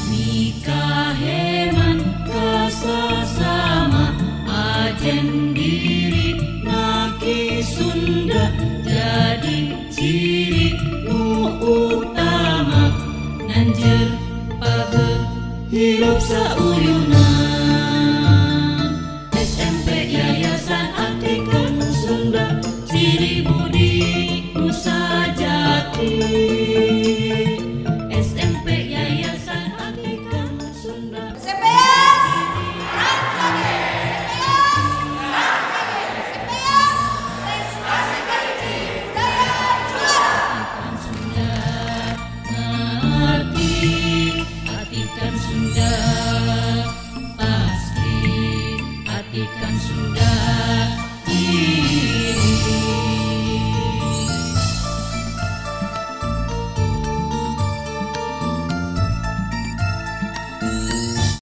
Nikah heman kesesama ajen diri naki Sunda jadi ciri nu utama nanjer page hirup sauyunan. SMP Yayasan Aktikan Sunda Ciri Budi Nusa Jati. SMP Yayasan Aktikan Sunda. CPS prestasi kelinci daya juara. Atikan Sunda ngerti, Atikan Sunda pasti, Atikan Sunda